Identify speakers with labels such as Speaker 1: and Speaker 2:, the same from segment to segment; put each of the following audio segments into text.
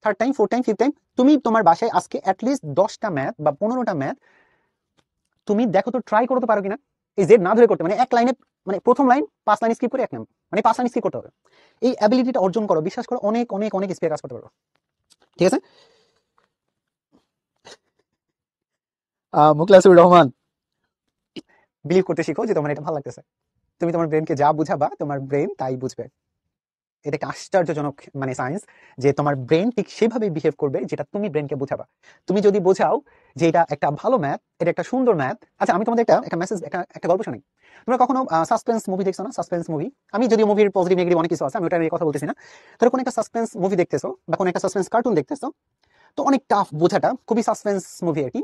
Speaker 1: Third time, fourth time, fifth time তুমি তোমার বাসায় আজকে অ্যাটলিস্ট 10টা ম্যাথ বা 15টা ম্যাথ তুমি দেখো তো, ট্রাই করতে পারো কিনা এই জেড না ধরে করতে, মানে এক লাইনে, মানে প্রথম লাইন 5 লাইন স্কিপ করে এক নাম, মানে 5 লাইন স্কিপ করতে হবে। এই অ্যাবিলিটিটা অর্জন করো, বিশ্বাস করো অনেক অনেক অনেক স্পিডে কাজ করতে পারো। ঠিক আছে। মুখলাসুর রহমান, বিলিভ করতে শিখো যে তোমার এটা ভালো লাগতেছে। তুমি তোমার ব্রেনকে যা বুঝাবা তোমার ব্রেন তাই বুঝবে। এটা একটা আশ্চর্যজনক মানে সায়েন্স, যে তোমার ব্রেন ঠিক সেভাবে বিহেভ করবে যেটা তুমি ব্রেনকে বুঝাবা। তুমি যদি বোঝাও যে এটা একটা ভালো ম্যাথ, এটা একটা সুন্দর ম্যাথ। আচ্ছা আমি তোমাদের একটা মেসেজ, একটা গল্প শুনি। তোমরা কখনো সাসপেন্স মুভি দেখছো না? সাসপেন্স মুভি, আমি যদি মুভির পজিটিভ নেগেটিভ অনেক কিছু আছে, আমি ওটা নিয়ে কথা বলতেছি না। ধরো কোনো একটা সাসপেন্স মুভি দেখতেছো বা কোনো একটা সাসপেন্স কার্টুন দেখতেছো, তো অনেক টাফ বোঝাটা, খুবই সাসপেন্স মুভি আর কি।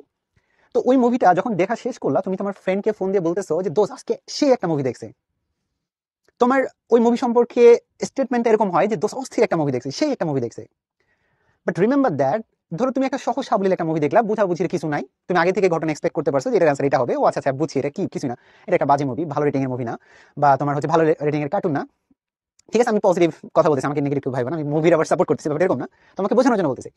Speaker 1: তো ওই মুভিটা যখন দেখা শেষ করলা, তুমি তোমার ফ্রেন্ডকে ফোন দিয়ে বলতেছো যে দোস্ত আজকে সে একটা মুভি দেখছে। তোমার ওই মুভি সম্পর্কে স্টেটমেন্ট এরকম হয় যে দোস্ত অস্থির একটা মুভি দেখছে, সেই একটা মুভি দেখছে। বাট রিমেম্বার দ্যাট, ধরো তুমি একটা সহজ সাবলীল একটা মুভি দেখলা, বুঝাবুঝির কিছু নাই, তুমি আগে থেকে ঘটনা এক্সপেক্ট করতে পারছো যে এটার অ্যান্সার এটা হবে। ও আচ্ছা আচ্ছা বুঝছি, এটা কি কিছু না, এটা একটা বাজে মুভি, ভালো রেটিং এর মুভি না, বা তোমার হচ্ছে ভালো রেটিং এর কার্টুন না। ঠিক আছে, আমি পজিটিভ কথা বলতেছি, আমাকে নেগেটিভ ভাইবা না, আমি মুভির আবার সাপোর্ট করতেছি, ব্যাপারটা এরকম না, তোমাকে বোঝানোর জন্য বলতেছি।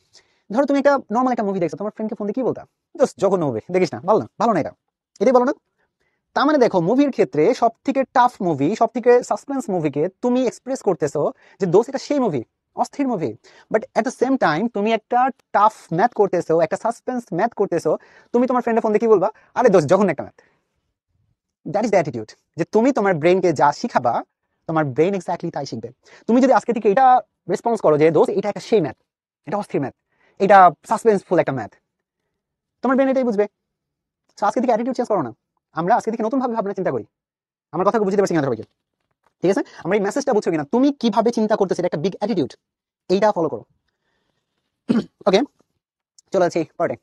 Speaker 1: ধরো তুমি একটা নর্মাল একটা মুভি দেখছো, তোমার ফ্রেন্ডকে ফোন দিয়ে কি বলতা? জাস্ট জঘন্য মুভি, দেখিস না, ভালো না, ভালো না, এটা এটাই বলো না? তার মানে দেখো, মুভির ক্ষেত্রে সব থেকে টাফ মুভি, সব থেকে সাসপেন্স মুভিকে তুমি এক্সপ্রেস করতেছো যে দোস্ত এটা সেই মুভি, অস্থির movie. But at the same time তুমি একটা টাফ ম্যাথ করতেছো, একটা সাসপেন্স ম্যাথ করতেছো, তুমি তোমার ফ্রেন্ডের ফোন দিয়ে কি বলবা? আরে দোস্ত যখন একটা math. That is the attitude, যে তুমি তোমার ব্রেনকে যা শিখাবা তোমার ব্রেন এক্স্যাক্টলি তাই শিখবে। তুমি যদি আজকে থেকে এটা রেসপন্স করো যে দোস্ত এটা একটা সেই ম্যাথ, এটা অস্থির ম্যাথ, এটা সাসপেন্সফুল একটা ম্যাথ, তোমার ব্রেন এটাই বুঝবে। So আজকে থেকে অ্যাটিটিউড চেঞ্জ করো না, আমরা আজকে থেকে নতুন ভাবে ভাবনা চিন্তা করি। আমার কথা বুঝতে পারছি কিনা সবাইকে? ঠিক আছে, আমরা এই মেসেজটা বুঝছো কিনা, তুমি কিভাবে চিন্তা করতেছো, এটা একটা বিগ অ্যাটিটিউড, এইটা ফলো করো। ওকে, চলে যাচ্ছি পরে।